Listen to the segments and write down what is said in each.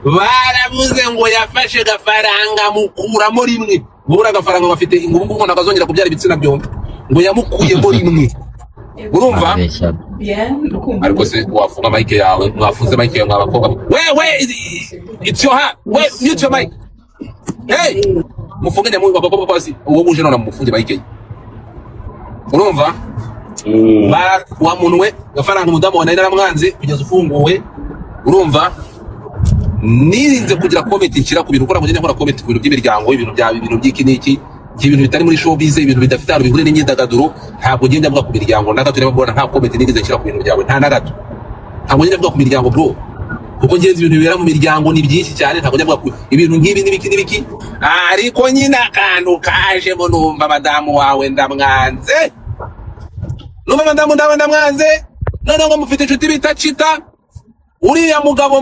baravuze ngo yafashe gafaranga mukuramo rimwe bura gafaranga bafite ingubu ngo nakazongera kubyara ibitsina byombi ngo yamukuyemo rimwe urumva ariko se wafunga mike yawe mwafunze mike yawe mwabakobwa we it's your hand we mute your mic hey mufunganye mu bakobwa kwasi uwo buje none mufunge mike urumva wa muntu we gafaranga umudamu wa nari mwanze kugeza ufunguwe urumva nirinze kugira comment nshyira ku bintu ukora mugende nkora comment ku bintu by'imiryango ibintu by'iki n'iki ibintu bitari muri showbiz ibintu bidafite aho bihure n'imyidagaduro ntabwo ngende mvuga ku miryango nagato reba mbona nta comment nirinze nshyira ku bintu byawe nta nagato ntabwo ngende mvuga ku miryango bro kuko ngenzi ibintu bibera mu miryango ni byinshi cyane ntabwo ngende mvuga ku ibintu nk'ibi n'ibiki ariko nyina akantu kaje mo numva madamu wawe ndamwanze numva madamu ndamwanze none ngo mufite inshuti bita Chita uriya mugabo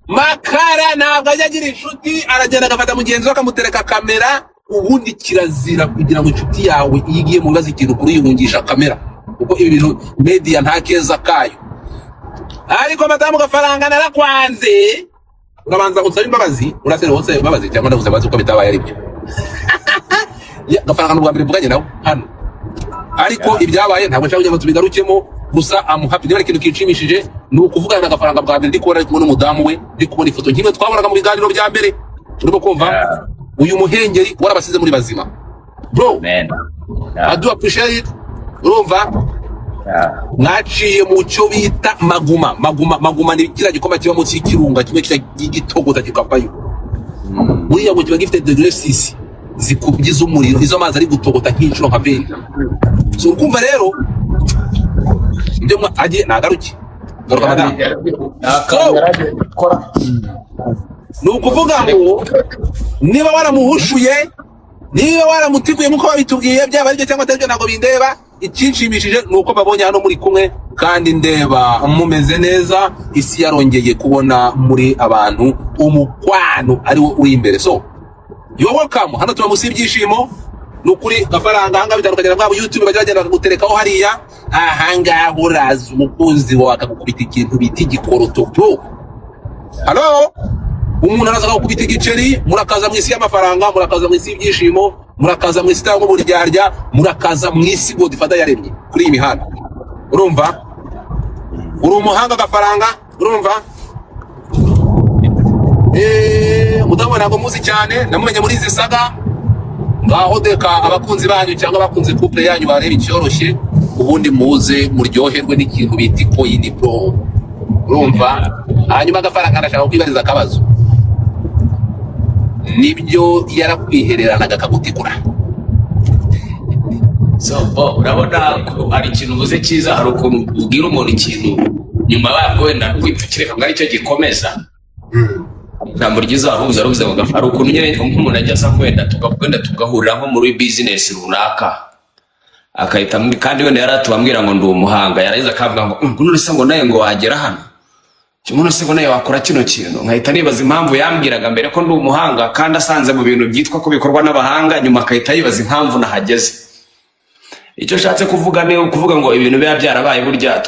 Makara ntabwo ajya agira inshuti aragenda agafata mugenzi we akamutereka kamera ubundi kirazira kugira ngo inshuti yawe igiye mu bibazo ikintu kuri yihungisha kamera kuko ibi bintu media nta keza kayo ariko madamu gafaranga narakwanze urabanza usaba imbabazi urasere hose imbabazi cyangwa ndavuze bazi uko bitabaye ari byo gafaranga n'ubwa mbere mvuganye nawe hano ariko ibyabaye ntabwo nshaka kujya tubigarukemo gusa amuhappy niba ikintu kinshimishije ni ukuvugana na gafaranga bwa mbere ndi kubona kumwe n'umudamu we ndi kubona ifoto nk'imwe twabonaga mu biganiro bya mbere urimo kumva uyu muhengeri warabasize muri bazima bro I do appreciate it urumva mwaciye mu cyo bita maguma ni kira gikoma kiba munsi y'ikirunga kimwe cy'igitogota kikapayo buriya ngo kiba gifite degree 6 zikugize umuriro izo mazi ari gutogota nk'inshuro nka veni so ukumva rero ndio aje nagaruki garuka madamu nukuvuga ngo niba waramuhushuye niba waramutiguye nkuko babitubwiye byaba ari byo cyangwa atari byo ntago bindeba ikinshimishije nuko babonye hano muri kumwe kandi ndeba mumeze neza isi yarongeye kubona muri abantu umukwano ari wo uri imbere so you are welcome hano turamusi ibyishimo nukuri gafaranga hanga bitandukanye na YouTube bajya bakaguterekaho hariya ahanga uraza umukunzi wawe akagukubita ikintu biti igikoroto bro hello umuntu araza akagukubita igiceri murakaza mu isi y'amafaranga murakaza mu isi y'ibyishimo murakaza mu isi tango buryarya murakaza mu isi Godfather yaremye kuri iyi mihanda urumva uri umuhanga gafaranga urumva mudamu ntabwo muzi cyane namumenye muri izi saga ngaho deka abakunzi banyu cyangwa abakunze couple yanyu bareba icyoroshye ubundi muze muryoherwe n'ikintu bita coin bro urumva hanyuma gafaranga arashaka kwibariza akabazo nibyo yarakwihereranaga akagutikura so urabona ko ari ikintu uvuze cyiza hari ukuntu ubwira umuntu ikintu nyuma yabwo wenda kwipfukireka ngo aricyo gikomeza ntabwo ryiza warubuze ngo ari ukuntu nyine nk'umuntu ajya asa kwenda tugahurira nko muri business runaka akahita kandi wenda yaratubambwira ngo ndi umuhanga yarahize akavuga ngo none se ngo naye ngo wagera hano kimwe se ngo naye wakora kino kintu nkahita nibaza impamvu yambwiraga mbere ko ndi umuhanga kandi asanze mu bintu byitwa ko bikorwa n'abahanga nyuma akahita yibaza impamvu nahageze icyo shatse kuvuga ni ukuvuga ngo ibintu biba byarabaye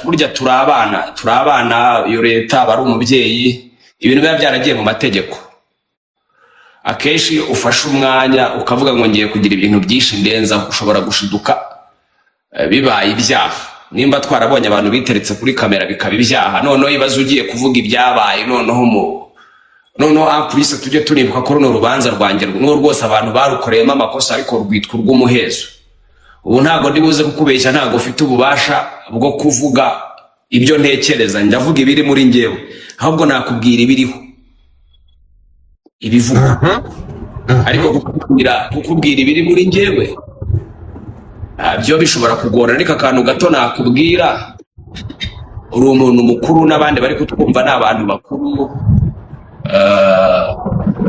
burya turabana iyo leta bari umubyeyi ibintu biba byaragiye mu mategeko akenshi ufashe umwanya ukavuga ngo ngiye kugira ibintu byinshi ndenza ushobora gushiduka bibaye ibyaha nimba twarabonye abantu biteretse kuri kamera bikaba ibyaha noneho ibaze ugiye kuvuga ibyabaye noneho ampulise tujye turibuka ko runo rubanza rwanjye rwose abantu barukoreyemo amakosa ariko rwitwa urw'umuhezo ubu ntabwo ndibuze kukubeshya ntabwo ufite ububasha bwo kuvuga ibyo ntekereza ndavuga ibiri muri njyewe ahubwo nakubwira ibiriho ibivuga ariko kukubwira ibiri muri njyewe byo bishobora kugora ariko akantu gato nakubwira uri umuntu mukuru n'abandi bari kutwumva n'abantu bakuru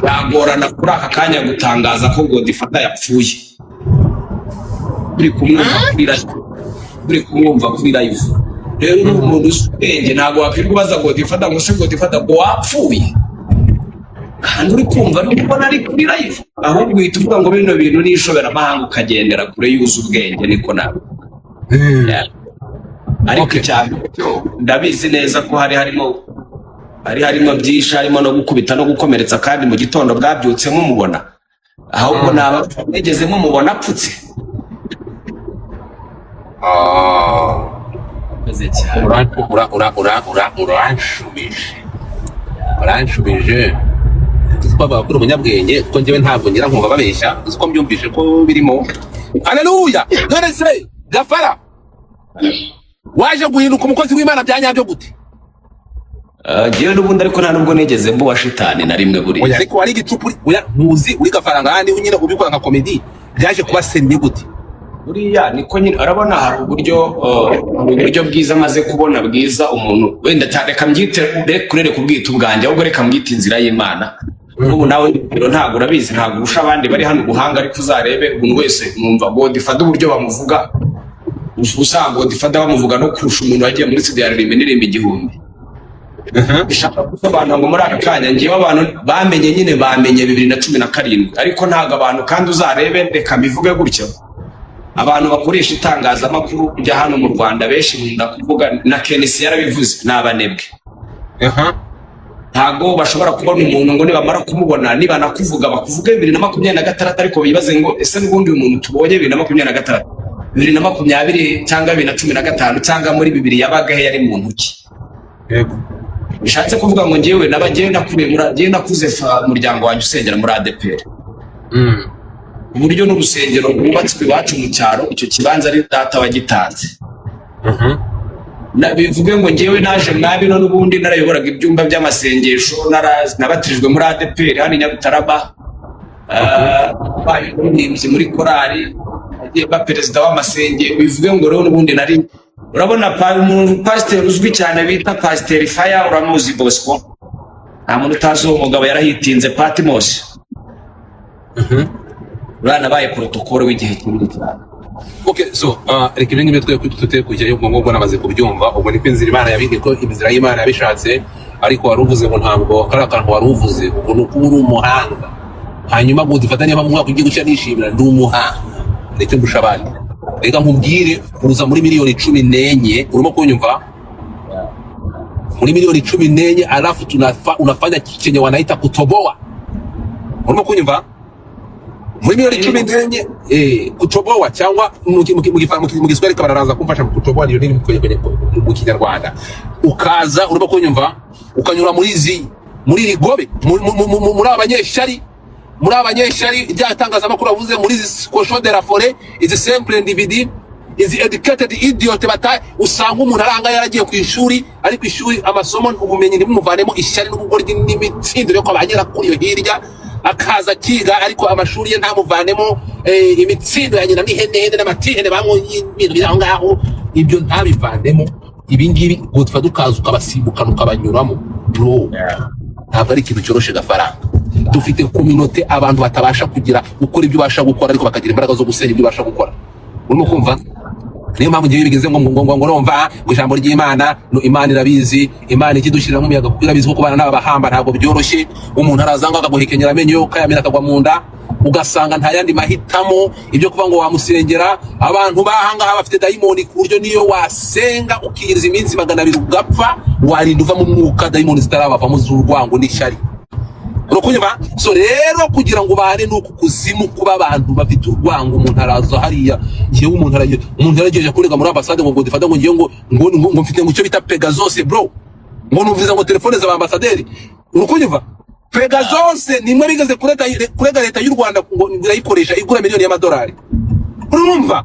bagorana kuri aka kanya gutangaza ko Godfather yapfuye uri kumwumva kuri live rero umuntu usenge ntabwo wakwirirwa ubaza Godfather ngo se Godfather ngo wapfuye kandi uri kumva ari kubona ari kuri live ahubwo uhita uvuga ngo bino bintu nishobora amahanga ukagendera kure yuzuye ubwenge niko nawe ariko cyane ndabizi neza ko harimo harimo byinshi, harimo no gukubita no gukomeretsa, kandi mu gitondo bwabyutse mumubona, ahubwo naba negeze mumubona apfutse. Uranshubije twaba kuri umunyabwenge ko njyewe ntabwo ngira nkumva babeshya, uko mbyumvishe ko birimo. Haleluya. None se Gafara waje guhinduka umukozi w'Imana byanyabyo gute? Jewe n'ubundi ariko nta nubwo negeze mbo wa shitani na rimwe buri. Oya ariko wari gicupu muzi uri Gafara ngandi nyine ubikora nka comedy byaje kuba seni gute? Buriya niko nyine urabona hari uburyo bwiza maze kubona bwiza umuntu wenda cyane kambyite kurere kubwita ubwanjye, ahubwo reka mbwite inzira y'Imana. Ubu nawe ntabwo urabizi, ntabwo urusha abandi bari hano guhanga, ariko uzarebe umuntu wese numva Godfather uburyo bamuvuga, usanga Godfather bamuvuga no kurusha umuntu wagiye muri studio yaririmba indirimbo 1000. Bishaka gusobanura ngo muri aka kanya ngiye abantu bamenye nyine bamenye 2017, ariko ntabwo abantu kandi uzarebe reka mbivuge gutyo, abantu bakoresha itangazamakuru kujya hano mu Rwanda benshi nkunda kuvuga na Kenisi yarabivuze n'abanebwe. Ntago bashobora kubona umuntu ngo nibamara kumubona niba nakuvuga bakuvuga 2026, ariko bibaze ngo ese n'ubundi umuntu tubonye 2026 2020 cyangwa 2015 cyangwa muri 2000 yabagahe yari mu ntoki. Yego bishatse kuvuga ngo ngewe nabagiye nakuze umuryango wanjye usengera muri ADPR. Uburyo n'urusengero rwubatswe iwacu mu cyaro, icyo kibanza ari data wagitanze. Bivuge ngo ngewe naje mwabino n'ubundi narayoboraga ibyumba by'amasengesho, nabatirijwe muri ADPR hano Nyarutarama, bayimutse muri korali, agiye ba perezida w'amasenge. Bivuge ngo rero n'ubundi nari urabona umuntu pastor uzwi cyane bita Pastor Fire, uramuzi Bosco, nta muntu utazi uwo mugabo yarahitinze Patmos. Rana baye protocol w'igihe kinini cyane. Okay, so reka ibingi bitwe tuteye kujya yo ngo namaze kubyumva, ubwo ni kwinzira Imana yabindi ko inzira y'Imana yabishatse, ariko waruvuze ngo ntabwo karakantu waruvuze, ubwo nuko uri umuhanga, hanyuma ngo dufatanye bamwe kugiye gucya nishimira ndi umuhanga ndetse ngushabandi. Reka nkubwire kuza muri miliyoni 14 urimo kunyumva, muri miliyoni 14 alafu unafanya chenye wanaita kutoboa, urimo kunyumva muri miliyoni 14 kutoboa cyangwa mu Giswahili kabaraza kumfasha kutoboa niyo nini mu Kinyarwanda, ukaza urimo kunyumva ukanyura muri rigobe muri abanyeshari, muri abanyeshari byatangaza makuru avuze muri cochon de la forêt is simple individu is educated idiot, bata usanga umuntu aranga yaragiye ku ishuri, ari ku ishuri amasomo ubumenyi nimuvanemo ishyari n'ubugoryi n'imitsindire ko abagera kuri yo hirya, akaza kiga ariko amashuri ye ntamuvanemo imitsindo ya nyina n'ihene n'amatihene bamwe ibintu biraho ngaho, ibyo ntabivanemo. Ibingibi Godfather ukaza ukabasimukana ukabanyuramo, bro ntabwo ari ikintu cyoroshe Gafaranga. Dufite community abantu batabasha kugira gukora ibyo basha gukora, ariko bakagira imbaraga zo gusenya ibyo basha gukora. Urimo kumva? Niyo mpamvu ngiye bigeze ngo urumva ngo ijambo ry'Imana no Imana irabizi, Imana ikidushyira mu miyaga irabizi ko kubana n'abahamba ntabwo byoroshye. Umuntu arazanga akaguhekenyera amenyo ukayamira akagwa mu nda, ugasanga nta yandi mahitamo ibyo kuva ngo wamusengera. Abantu bahanga bafite daimoni ku buryo niyo wasenga ukiriza iminsi 200 ugapfa, warinda uva mu mwuka daimoni zitarabava mu zurwango n'ishyari. Urukunyva? So rero kugira ngo bane nuko kuzimu kuba abantu bafite urwango, umuntu araza hariya ngiye umuntu arageje kurega muri ambassade ngo Godfather ngo ngiye ngo mfite ngo cyo bita Pegasus bro, ngo numviza ngo telefone za ambassadeur. Urukunyva? Pegasus nimwe bigeze kurega leta y'u Rwanda ngo irayikoresha igura miliyoni y'amadolari. Urumva?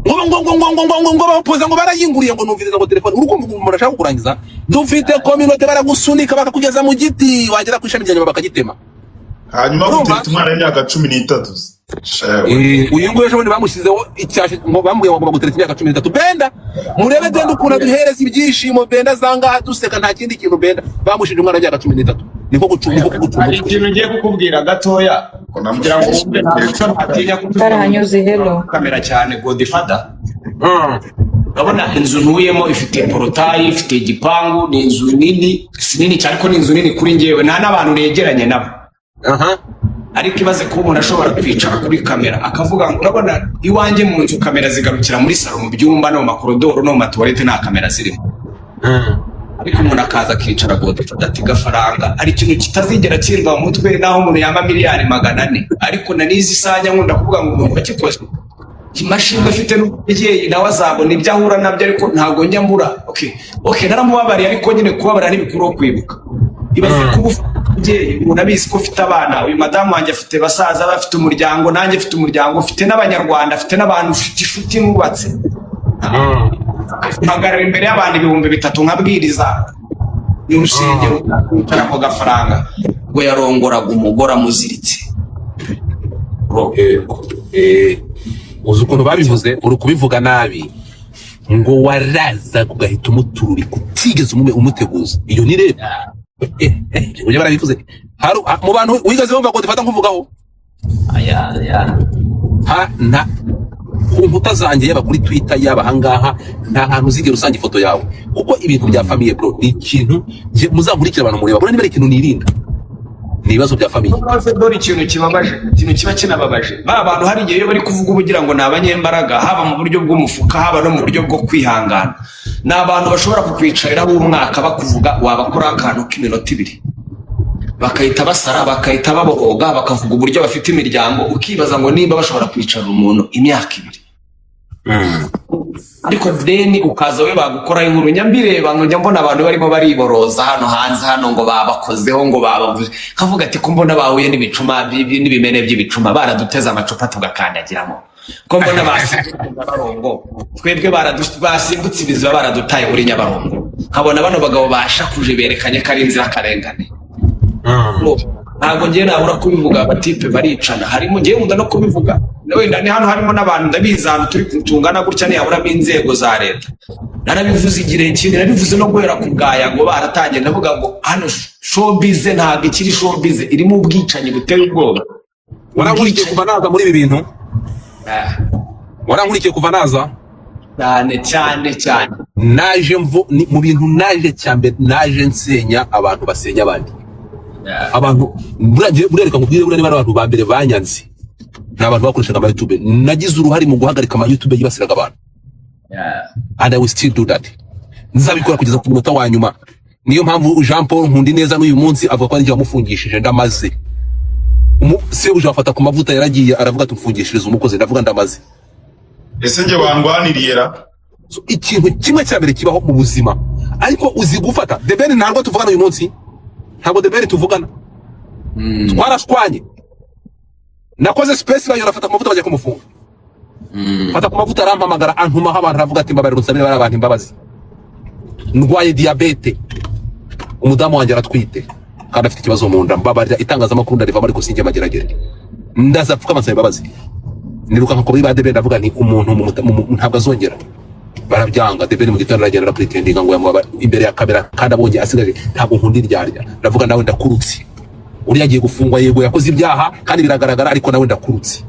ngo bapoza ngo barayinguriye ngo numviriza ngo telefone. Urukumva umuntu ashaka kurangiza, dufite community baragusunika bakakugeza mu giti, wagera ku ishami ryanyuma bakagitema. Hanyuma gutita umwana w'imyaka 13. Uyu nguyu ejo bamushyizeho icyashe ngo bambwiye ngo baguteretse imyaka 13. Benda murebe dende ukunda duhereza ibyishimo, benda zanga duseka nta kindi kintu, benda bamushinje umwana w'imyaka 13. Niko gucunga hari ikintu ngiye kukubwira gatoya kugira ngo umbe ntabwo atinya kutunyuza kamera cyane. Godfather urabona inzu ntuyemo ifite porotayi, ifite igipangu, ni inzu nini cyane, ko ni inzu nini kuri ngewe nta n'abantu negeranye nabo. Ariko ibaze ko umuntu ashobora kwicara kuri kamera akavuga ngo urabona iwanjye mu nzu kamera zigarukira muri salo, mu byumba no mu makorodoro no mu matoilette nta kamera zirimo. ariko umuntu akaza akicara Godfather ati gafaranga ari ikintu kitazigera kirwa mu mutwe naho umuntu yamba miliyari 400 ariko na nizi sanya nkunda kuvuga ngo umuntu bakikoze kimashimwe afite n'ubyeyi nawe azabona ibyo ahura nabyo ariko ntago njya mbura okay naramubabariye ariko nyine kubabara n'ibikuru kwibuka ibaze kubyeyi umuntu abizi ko ufite abana uyu madamu wanjye afite basaza bafite umuryango nanjye afite umuryango ufite n'abanyarwanda afite n'abantu ufite inshuti nubatse mpagarara imbere y'abantu 3,000 nkabwiriza n'urusengero cyangwa gafaranga ngo yarongoraga umugore amuziritse uzi ukuntu babivuze uri kubivuga nabi ngo waraza kugahita umutururi kutigeze umuteguza iyo ni rero uje barabivuze mu bantu wigaze bumva Godfather nkuvugaho na ku nkuta zanjye yaba kuri Twitter yaba hangaha nta hantu uzigera usanga ifoto yawe kuko ibintu bya famille bro ni ikintu muzankurikira abantu mureba bora niba ikintu nirinda ni ibibazo bya famille dore ikintu kibabaje ikintu kiba kinababaje ba bantu hari igihe bari kuvuga ubugira ngo nabanyembaraga haba mu buryo bw'umufuka haba no mu buryo bwo kwihangana na abantu bashobora kukwicarira umwaka bakuvuga wabakora akantu k'iminota 2 bakahita basara bakahita babohoga bakavuga uburyo bafite imiryango ukibaza ngo nimba bashobora kwicara umuntu imyaka 2 ariko deni ukaza we bagukora inkuru nyambireba ngo njya mbona abantu barimo bariboroza hano hanze hano ngo babakozeho ngo babavuze kavuga ati ko mbona bahuye n'ibicuma n'ibimene by'ibicuma baraduteza amacupa tugakandagiramo ko mbona barongo twebwe basimbutse ibiziba baradutaye muri Nyabarongo nkabona bano bagabo bashakuje berekanye ko ari inzira karengane ntabwo ngiye nabura kubivuga abatipe baricana harimo ngiye nkunda no kubivuga wenda ni hano harimo n'abantu ndabizi ahantu turi kutungana gutya ntiyaburamo inzego za leta narabivuze igihe kinini narabivuze no guhera ku bwaya ngo baratangiye ndavuga ngo hano showbiz ntabwo ikiri showbiz irimo ubwicanyi buteye ubwoba warankurikiye kuva naza muri ibi bintu warankurikiye kuva naza cyane naje mu bintu naje cyambere naje nsenya abantu basenya abandi abantu burereka nkubwire burane bari abantu bambere banyanze n'abantu bakoreshaga ama YouTube nagize uruhari mu guhagarika ama YouTube yibasiraga abantu and I will still do that nzabikora kugeza ku munota wa nyuma niyo mpamvu Jean Paul Nkundi neza n'uyu munsi avuga ko ari njye wamufungishije ndamaze se uje afata ku mavuta yaragiye aravuga tumfungishiriza umukozi ndavuga ndamaze ese nge wangwaniriye ra ikintu kimwe cyambere kibaho mu buzima ariko uzi gufata The Ben ntabwo tuvugana uyu munsi ntabwo The Ben tuvugana twarashwanye nakoze space bayo rafata ku mavuta bajya kumufunga fata ku mavuta arampamagara antuma abantu ravuga ati mbabarira unsabire bari abantu imbabazi ndwaye diabete umudamu wanjye aratwite kandi afite ikibazo mu nda mbabarira itangazamakuru ndariva ariko sinjye mageragere ndaza pfuka amasabe imbabazi niruka nko kuri ba The Ben ndavuga ni umuntu ntabwo azongera barabyanga The Ben mu gitondo aragenda pretendinga ngo yamwaba imbere ya kamera kandi abonye asigaje ntabwo nkundi ryarya ndavuga nawe ndakurutse uri yagiye gufungwa yego yakoze ibyaha kandi biragaragara ariko nawe ndakurutse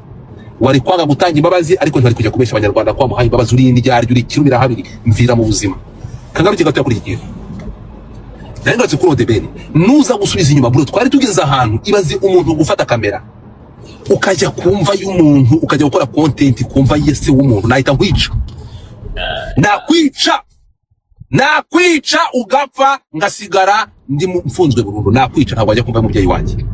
wari kwanga gutanga imbabazi ariko ntari kujya kubesha abanyarwanda kwa muhaye imbabazi uri ryarya uri kirumira habiri mvira mu buzima kangaruke gato kuri igihe nangatse kuri The Ben nuza gusubiza inyuma bro twari tugeze ahantu ibaze umuntu gufata kamera ukajya kumva y'umuntu ukajya gukora content kumva yese w'umuntu nahita nkwica nakwica ugapfa ngasigara ndi mfunzwe burundu nakwica ntabwo ajya kumva umubyeyi wanjye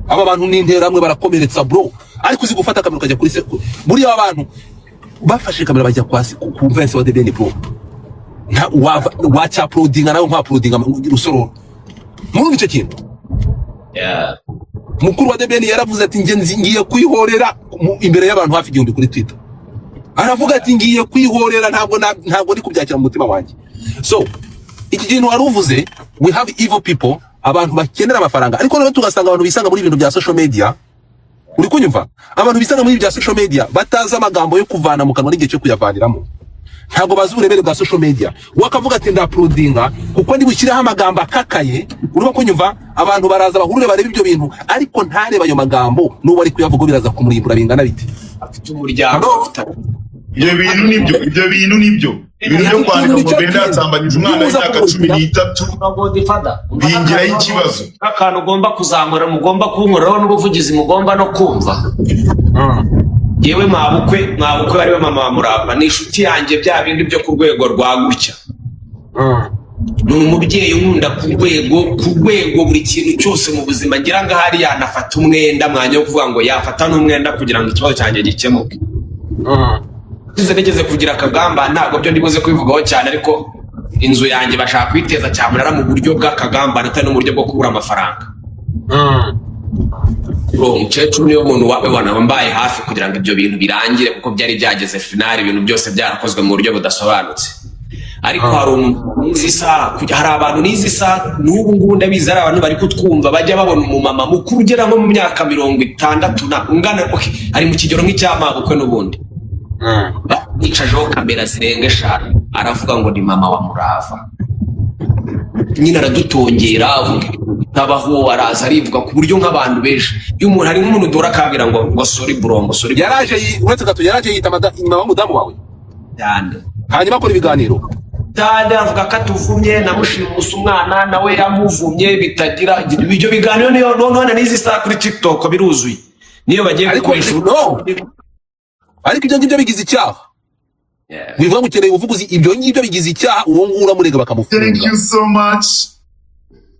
aba bantu n'intera hamwe barakomeretsa bro ariko uzi gufata kamera ukajya kuri se muri aba bantu bafashe kamera bajya kwasi kumva yese wa The Ben bro wacha uploadinga nawe nka uploadinga rusoro muri icyo kintu mukuru wa The Ben yaravuze ati ngiye kwihorera imbere y'abantu hafi 1000 kuri Twitter aravuga ati ngiye kwihorera ntabwo ndi kubyakira mu mutima wanjye so iki kintu waruvuze we have evil people abantu bakenera amafaranga ariko nawe tugasanga abantu bisanga muri ibintu bya social media uri kunyumva abantu bisanga muri bya social media bataza amagambo yo kuvana mu kanwa n'igihe cyo kuyavaniramo ntabwo bazi uburebere bwa social media wakavuga ati ndaprodinga kuko ndi bushyiraho amagambo akakaye urimo kunyumva abantu baraza bahurure bareba ibyo bintu ariko ntareba ayo magambo n'uwo ari kuyavuga biraza kumurimbura bingana biti afite umuryango ibyo bintu nibyo byo kwandika ngo benda yatsambanyije umwana w'imyaka 13 bingiraho ikibazo akantu ugomba kuzamura mugomba kunkoraho n'ubuvugizi mugomba no kumva yewe mwabukwe ariwe mama wa Murava ni inshuti yanjye bya bindi byo ku rwego rwa gutya ni umubyeyi nkunda ku rwego buri kintu cyose mu buzima ngira ngo ahari yanafata umwenda mwanya wo kuvuga ngo yafata n'umwenda kugira ngo ikibazo cyanjye gikemuke. Nigeze kugira akagamba, ntabwo byo ndibuze kubivugaho cyane, ariko inzu yanjye bashaka kwiteza cyamunara mu buryo bw'akagamba atari no mu buryo bwo kubura amafaranga. Umukecuru niyo muntu wambaye hafi kugira ngo ibyo bintu birangire, kuko byari byageze finali, ibintu byose byarakozwe mu buryo budasobanutse. Ariko hari abantu n'izi saha n'ubu ngubu ndabizi ari abantu bari kutwumva bajya babona umumama mukuru ugera nko mu myaka 60 na ungana ari mu kigero nk'icyamabukwe n'ubundi yicajeho kamera zirenga 5 aravuga ngo ni mama wa Murava, nyine aradutongera tabaho araza arivuga ku buryo nk'abantu beje. Iyo umuntu hari nk'umuntu dora akabwira ngo sorry bro, ngo sorry, yaraje uretse gato yaraje yita mama w'umudamu wawe cyane, hanyuma akora ibiganiro cyane avuga ko atuvumye, namushimusa umwana nawe yamuvumye bitagira ibyo biganiro. Niyo none n'izi saa kuri TikTok biruzuye, niyo bagiye gukoresha ariko ibyo ngibyo bigize icyaha. Bivuga ngo ukeneye uvuguzi ibyo ngibyo bigize icyaha, uwo nguwo uramurega bakamufunga. Thank you so much.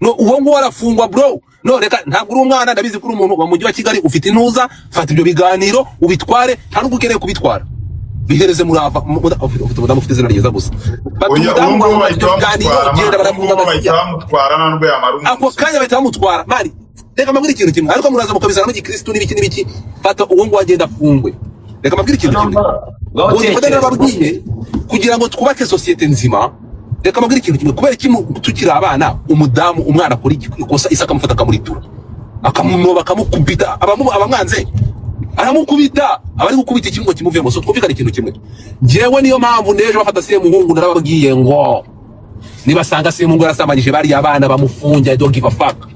No, uwo nguwo arafungwa bro. No, reka ntabwo uri umwana, ndabizi ko uri umuntu wa mujyi wa Kigali ufite intuza, fata ibyo biganiro ubitware, nta nubwo ukeneye kubitwara. Bihereze Murava, umudamu ufite izina ryiza gusa. Umudamu bahita bamutwara nandwe yamaru. Ako kanya bahita bamutwara. Mari, reka mbabwire ikintu kimwe. Ariko muraza mukabizana mu gikristo n'ibiki. Fata uwo nguwo agenda afungwe. Reka mbabwire ikintu kimwe. Ubwo nababwiye kugira ngo twubake societe nzima. Reka mbabwire ikintu kimwe. Kubera iki tukiri abana, umudamu umwana akora ikosa isa akamufata akamuritura, akamunoba akamukubita, abamwanze aramukubita, abari gukubita ikingo kimuvemo. So twumvikana ikintu kimwe, jewe niyo mpamvu neje bafata se muhungu narababwiye ngo nibasanga se muhungu yarasambanyije bari abana bamufunge, I don't give a fuck.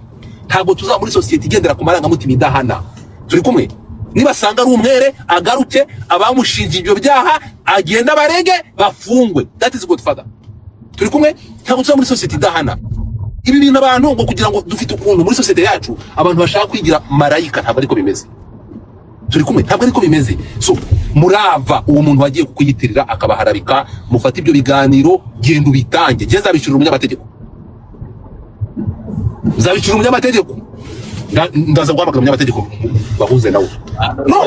Ntabwo tuza muri societe igendera ku marangamutima idahana. Turi kumwe? Nibasanga ari umwere agaruke, abamushinje ibyo byaha agenda barege bafungwe. That is good father. Turi kumwe? Ntabwo tuza muri societe idahana. Ibi bintu abantu ngo kugira ngo dufite ukuntu muri societe yacu abantu bashaka kwigira marayika, ntabwo ariko bimeze. Turi kumwe? Ntabwo ariko bimeze. So Murava uwo muntu wagiye kuyitirira akabaharabika, mufata ibyo biganiro genda ubitange. Je zabishurira umunyamategeko, zabishurira umunyamategeko, ndaza guhamagara umunyamategeko bahuze nawe. No,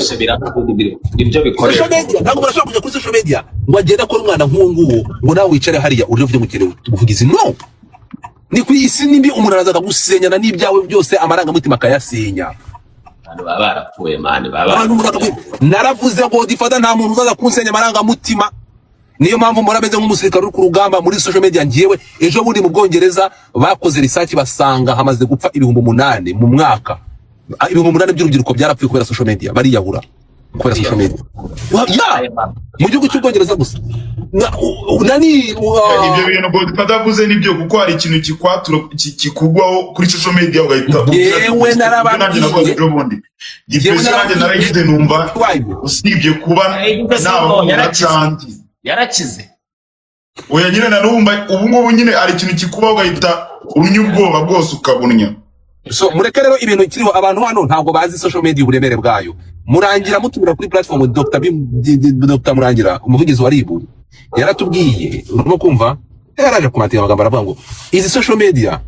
ibyo bikoresha ntabwo barashaka kujya kuri social media ngo agenda akora umwana nk'uwo nguwo ngo nawe wicare hariya uje uvuge mukenewe tuvugize. No, ni ku isi nimbi umuntu araza gusenyana n'ibyawe byose, amarangamutima akayasenya. Baba barapfuye mani, baba naravuze ngo difata nta muntu uzaza kunsenya amarangamutima. Niyo mpamvu murabeze nk'umusirikare uri ku rugamba muri social media. Ngiyewe ejo bundi mu Bwongereza bakoze research basanga hamaze gupfa 8,000 mu mwaka. 8,000 by'urubyiruko byarapfuye kubera social media, bariyahura kubera social media. Mu gihugu cy'Ubwongereza gusa. Ibyo bintu ngo tadavuze nibyo, kuko hari ikintu kikugwaho kuri social media ugahita yewe narababwiye gifeshe nanjye naragize numva usibye kuba naba cyandi yarakize. Oya nyine narumva ubu ngubu nyine ari ikintu kikubaho ugahita unyubwoba bwose ukabunya. So mureke rero ibintu kiriho abantu hano ntabwo bazi social media uburemere bwayo. Murangira mutumira kuri platform Dr. Murangira umuvugizi wa RIB yaratubwiye, urimo kumva, yaraje kumatika amagambo aravuga ngo izi social media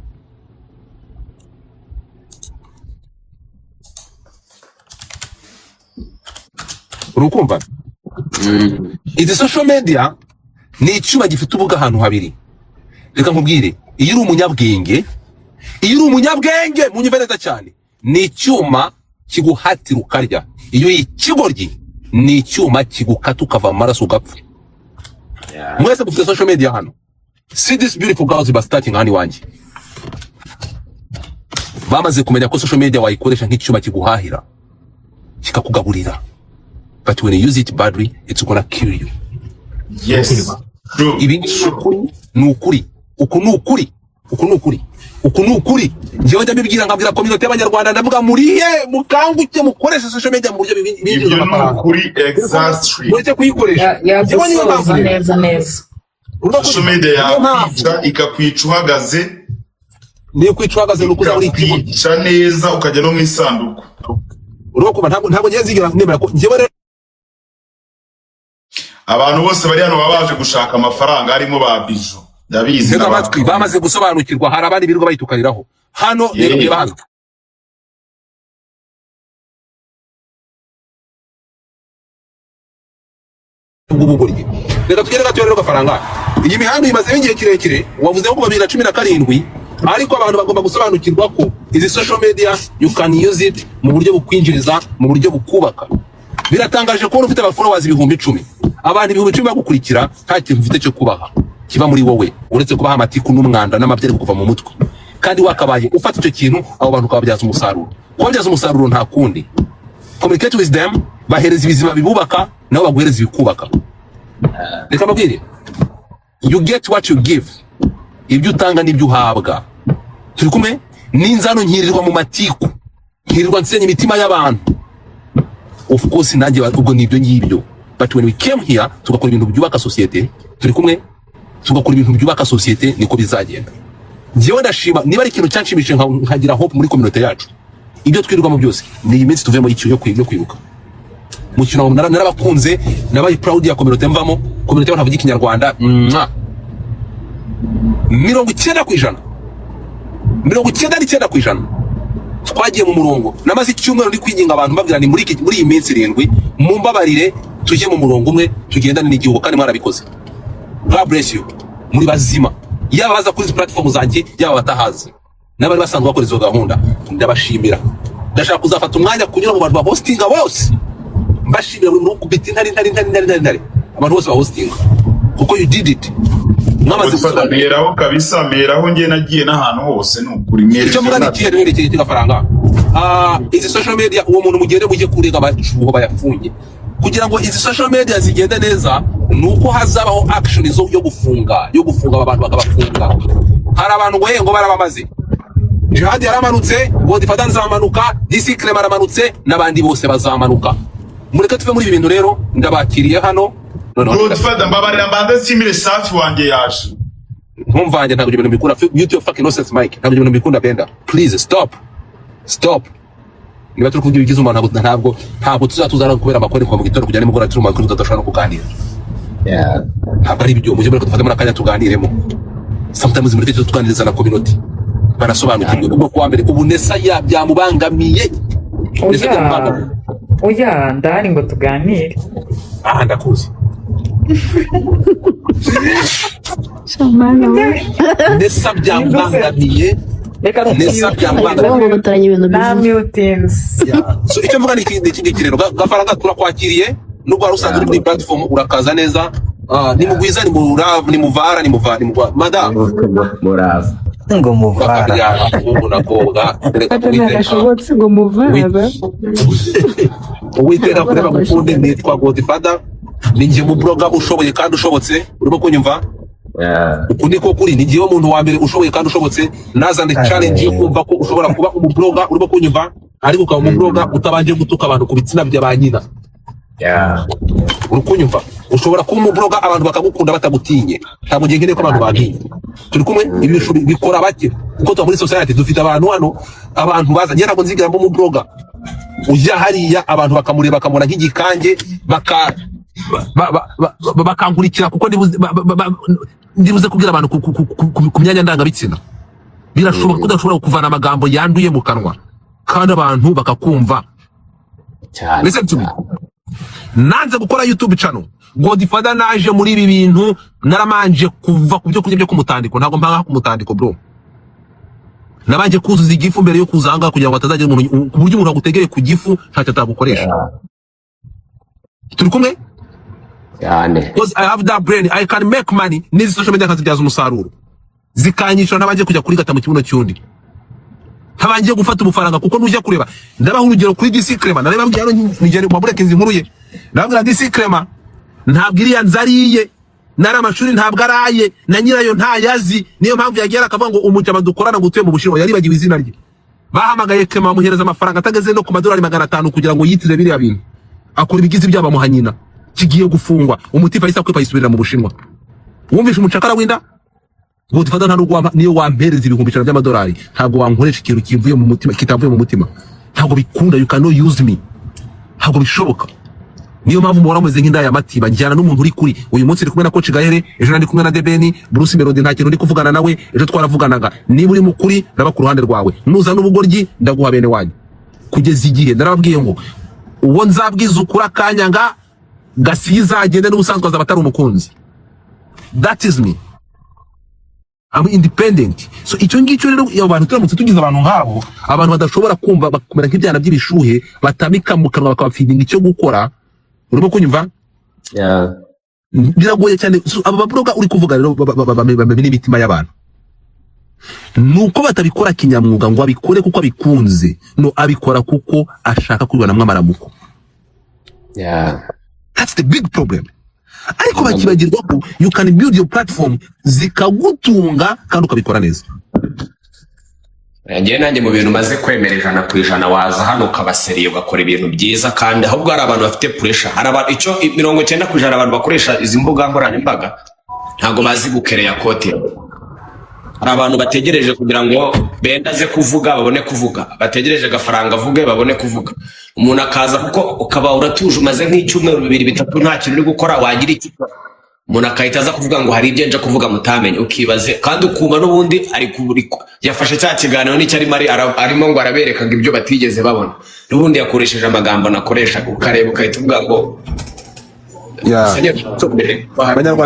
urukumva izi social media ni icyuma gifite ubuga ahantu habiri. Reka nkubwire, iyo uri umunyabwenge munyumve neza cyane, ni icyuma kiguhatira ukarya. Iyo ikigoryi ni icyuma kigukata ukava amaraso ugapfa. Mwese mufite social media hano. See this beautiful girls ba starting hano wanjye, bamaze kumenya ko social media wayikoresha nk'icyuma kiguhahira kikakugaburira, but when you use it badly it's gonna kill you. Yes, ibi ni ukuri, uku ni ukuri. Njyewe ndabibwira nkabwira community y'Abanyarwanda, ndavuga muriye mukanguke mukoresha social media mu buryo ibyo ni ukuri. Exactly, mureke kuyikoresha neza. Social media yakwica ikakwica uhagaze, niyo kwica uhagaze nuko uza urikwica neza ukajya no mu isanduku. Urokuba ntabwo ngiye nzigira nemera ko njyewe rero abantu bose bari hano babaje gushaka amafaranga, harimo ba Bijo ndabizi amatwi bamaze gusobanukirwa hari abandi birirwa bayitukaniraho hano rero hano ubugoryi reka tugere gato rero gafaranga iyi mihanda imaze igihe kirekire wavuze ko 2017 ariko abantu bagomba gusobanukirwa ko izi social media you can use it mu buryo bukwinjiriza mu buryo bukubaka. Biratangaje ko ufite aba followers 10,000 abantu 10,000 bagukurikira nta kintu ufite cyo kubaha kiba muri wowe uretse kubaha amatiku n'umwanda n'amabyere kuva mu mutwe kandi wakabaye ufata icyo kintu abo bantu kababyaza umusaruro. Kubabyaza umusaruro nta kundi communicate with them bahereza ibizima bibubaka nabo baguhereza ibikubaka. Reka mbabwire you get what you give, ibyo utanga n'ibyo uhabwa. Turi kumwe n'inzano nkirirwa mu matiku nkirirwa nsenya imitima y'abantu. Of course nanjye ubwo nibyo ngibyo, but when we came here tugakora ibintu byubaka societe, turi kumwe tugakora ibintu byubaka societe niko bizagenda. Njyewe ndashima niba ari ikintu cyanshimishije nkagira hope muri community yacu. Ibyo twirirwamo byose ni iminsi tuvemo icyo kwibuka mukino narabakunze nabaye proud ya community mvamo community y'abantu bavuga ikinyarwanda 99% twagiye mu murongo namaze icyumweru ndi kwinginga abantu babwira ni muri iyi minsi 7 mumbabarire tujye mu murongo umwe tugendane n'igihugu kandi mwarabikoze. God bless you muri bazima yaba baza kuri platform zanjye yaba batahazi n'abari basanzwe bakora izo gahunda ndabashimira. Ndashaka kuzafata umwanya kunyura mu bantu ba hostinga bose mbashimira buri muntu kubiti ntari abantu bose ba hostinga kuko you did it. Mwamaze kusameraho kabisa meraho ngiye nagiye n'ahantu hose n'ukuri mwere icyo mugani kiye n'iki gafaranga izi social media uwo muntu mugende mujye kurega abacuho bayafunye kugira ngo izi social media zigende neza nuko hazabaho action yo gufunga abantu bakabafunga. Hari abantu ngo barabamaze Jihad yaramanutse Godfather nzamanuka DC Clem aramanutse n'abandi bose bazamanuka. Mureke tuve muri ibi bintu rero ndabakiriye hano Godfather mbabarira mbanze simire safi wanjye yaje ntumvange ntabwo ibintu bikunda mute your fucking nonsense mic ntabwo ibintu bikunda benda please stop niba turi kugira igize umuntu ntabwo tuzatuzana kubera amakore kwa mu gitondo kujya nimugora turi mu tudashobora kuganira ntabwo ari ibyo mujye mureke dufate muri akanya tuganiremo sometimes mureke tuganiriza na community barasobanukirwe kuko kwa mbere ubu Nessa byamubangamiye oya ndahari ngo tuganire ndakuzi Nessa byamubangamiye Nessa byamubangamiye so icyo mvuga ni iki rero gafaranga turakwakiriye nubwo wari usanzwe uri kuri platform urakaza neza ni mugwiza ni muvara madam murava ngo muvara unakobwa ashobotse ngo muvara uwiteka kureba gukunde nitwa Godfather ninjye mu blogger ushoboye kandi ushobotse urimo kunyumva uku niko kuri ni gihe umuntu wa mbere ushoboye kandi ushobotse nazande challenge yo kumva ko ushobora kuba umubloga urimo kunyumva ariko ukaba umubloga utabanje gutuka abantu ku bitsina bya banyina urukunyumva ushobora kuba umubloga abantu bakagukunda batagutinye ntabwo ngiye nkeneye ko abantu bantinye. Turi kumwe ibisho bikora bake kuko tuba muri society dufite abantu hano abantu baza njye ntabwo nzigira mu blogger ujya hariya abantu bakamureba bakamubona nk'igikange bakankurikira kuko ndibuze kubwira abantu ku myanya ndangabitsina birashoboka ko udashobora kuvana amagambo yanduye mu kanwa kandi abantu bakakumva cyane. Listen to me, nanze gukora YouTube channel Godfather naje muri ibi bintu naramanje kuva ku byo kurya byo kumutandiko ntago mpanga ku mutandiko bro nabanje kuzuza igifu mbere yo kuzanga kugira ngo atazagira umuntu ku buryo umuntu agutegere ku gifu ntacyo atagukoresha. Turi kumwe cyane because I have that brain I can make money n'izi social media nkazibyaza umusaruro zikanyisha nabanje kujya kuri gata mu kibuno cyundi ntabanje gufata ubufaranga kuko nujya kureba ndabaho urugero kuri DC Clema nareba byaro nigere mu bureke inkuru ye nabwira DC Clema ntabwo iriya nzariye nari amashuri ntabwo araye na nyirayo ntayazi niyo mpamvu yagera akavuga ngo umujama dukorana gutuye mu Bushinwa yaribagiwe izina rye bahamagaye Clema bamuhereza amafaranga atageze no ku madolari 500 kugira ngo yitire biriya bintu akora ibigizi byaba muhanyina kigiye gufungwa umutipa yisa kwipa yisubirira mu Bushinwa. Wumvisha umucakara winda Godfather nta n'ugwa niyo wampereza ibihumbi 100 by'amadolari ntabwo wankoresha ikintu kivuye mu mutima kitavuye mu mutima ntabwo bikunda you cannot use me ntabwo bishoboka niyo mpamvu muhora mumeze nk'indaya y'amatiba. Njyana n'umuntu uri kuri, uyu munsi ndi kumwe na Coach Gahere, ejo ndi kumwe na Debeni, Bruce Melody nta kintu ndi kuvugana nawe, ejo twaravuganaga. Niba uri mukuri ndaba ku ruhande rwawe, nuza n'ubugoryi ndaguha bene wanyu. Kugeza igihe narababwiye ngo uwo nzabwiza ukura kanyanga gasiza agende n'ubusanzwe azaba atari umukunzi. That is me. I'm independent. So icyo ngicyo rero abantu turamutse tugize abantu nkabo, abantu badashobora kumva bakomera nk'ibyana by'ibishuhe, batamika mu kanwa bakabafeeding icyo gukora. Urimo kunyumva? Yeah. Biragoye cyane. So aba babloga uri kuvuga rero bamenya imitima y'abantu. Nuko batabikora kinyamwuga ngo abikore kuko abikunze, no abikora kuko ashaka kubibona mwamaramuko. Yeah. That's the big problem. Ariko bakibagirwa ko you can build your platform zikagutunga kandi ukabikora neza. Njye nanjye mu bintu maze kwemera 100% waza hano ukabaseriye ugakora ibintu byiza, kandi ahubwo hari abantu bafite pressure. Hari abantu icyo 90% abantu bakoresha izi mbuga nkoranyambaga ntago bazi gukereya kote. Hari abantu bategereje kugira ngo bendaze kuvuga babone kuvuga, bategereje gafaranga avuge babone kuvuga. Umuntu akaza kuko ukaba uratuje umaze nk'icyumweru 2-3 nta kintu uri gukora, wagira iki umuntu akahita kuvuga ngo hari ibyo nje kuvuga mutamenye, ukibaze kandi ukuma n'ubundi ari kuburiko yafashe cya kiganiro n'icyo arimo ngo arabereka ngo ibyo batigeze babona, n'ubundi yakoresheje amagambo nakoresha ukareba ukahita uvuga ngo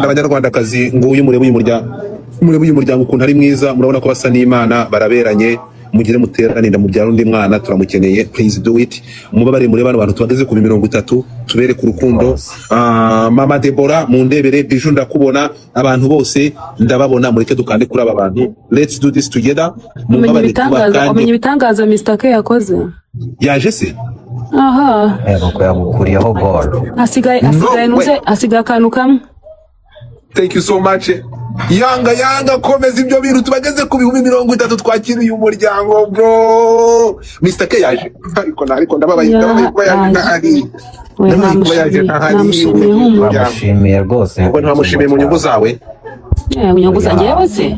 Abanyarwandakazi ngo uyu murebe uyu muryango ukuntu ari mwiza, murabona ko basa n'Imana, baraberanye. Mugire muteranira mu byaro undi mwana turamukeneye, please do it. Mubabare muri abantu tubageze ku 30 tubere ku rukundo. Mama Deborah mundebere, Bijou ndakubona, abantu bose ndababona, mureke dukande kuri aba bantu. Let's do this together. Umenye ibitangaza Mr. K yakoze. Yaje se? Aha. Ko yamukuriyeho goal. Asigaye akantu kamwe. Thank you so much. Yanga komeza ibyo bintu tubageze ku 30 twakira uyu muryango bro. Mr. K yaje ariko ndababaye yaje Namushimiye rwose. Ngo ntamushimiye mu nyungu zawe. Unyungu zanjye bose.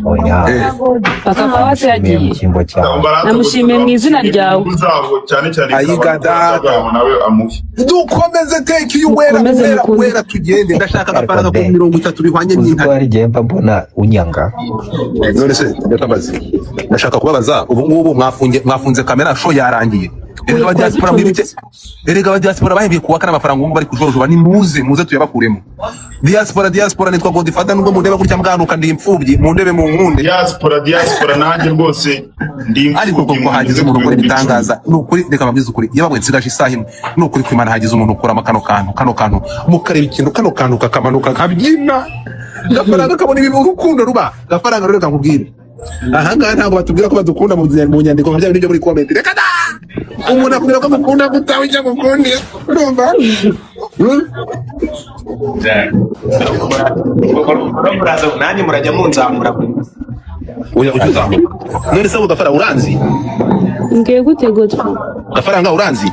Paka pawase yagiye. Namushimiye mu izina ryawe. Cyane ayigada nawe amuhe. Dukomeze take you wera tugende. Ndashaka gafaranga ku 30 bihwanye n'intare. Ari gempa mbona unyanga. None se ndatabaza. Ndashaka kubabaza ubu ngubu mwafunze kamera show yarangiye. Erega abadiaspora bahembiye kuwakana amafaranga ngo bari kujojoba, ni muze tuyabakuremo. Diaspora nitwa Godfather, nubwo mundeba kurya mwanuka ndi imfubyi mundebe mu nkunde. Diaspora nanjye rwose ndi imfubyi. Ariko ko hagize umuntu ukora ibitangaza nukuri, reka babwize ukuri, yabagwe nsigaje isaha imwe nukuri kwimana hagize umuntu ukora kano kantu mukareba ikintu kano kantu kakamanuka kabyina gafaranga kabona ibi urukundo ruba gafaranga rero kankubwire. Ahangaha ntabwo batubwira ko badukunda mu nyandiko nka byo muri comment. Reka da umuntu akubwira ko mukunda gutawe icyo mukundi urumva. muraza nanjye murajya munzamura Oya uzamura. None se gafara uranzi? Ngiye gute gutwa? Gafaranga uranzi?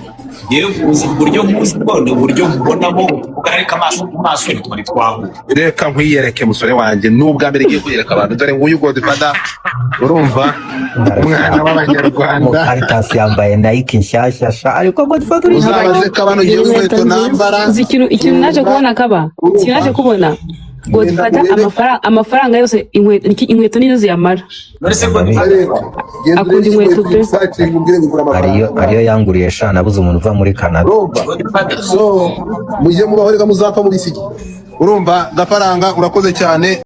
yewe uzi uburyo mbonamo ugarika amaso twari twaho. Reka nkwiyereke musore wanjye, nubwa mbere giye kuyereka abantu, dore nguyu Godfather urumva umwana w'Abanyarwanda. Caritas yambaye Nike nshyashya ariko Godfather uzabaze kabano yewe nambara. Ikintu naje kubona kaba. Kinaje kubona. Godfather amafaranga yose inkweto nizo ziyamara. None se Godfather akunda inkweto pe. ariyo yanguriye sha nabuze umuntu uva muri Canada. So mujye mubahorega muzapfa muri siki. Urumva gafaranga urakoze cyane.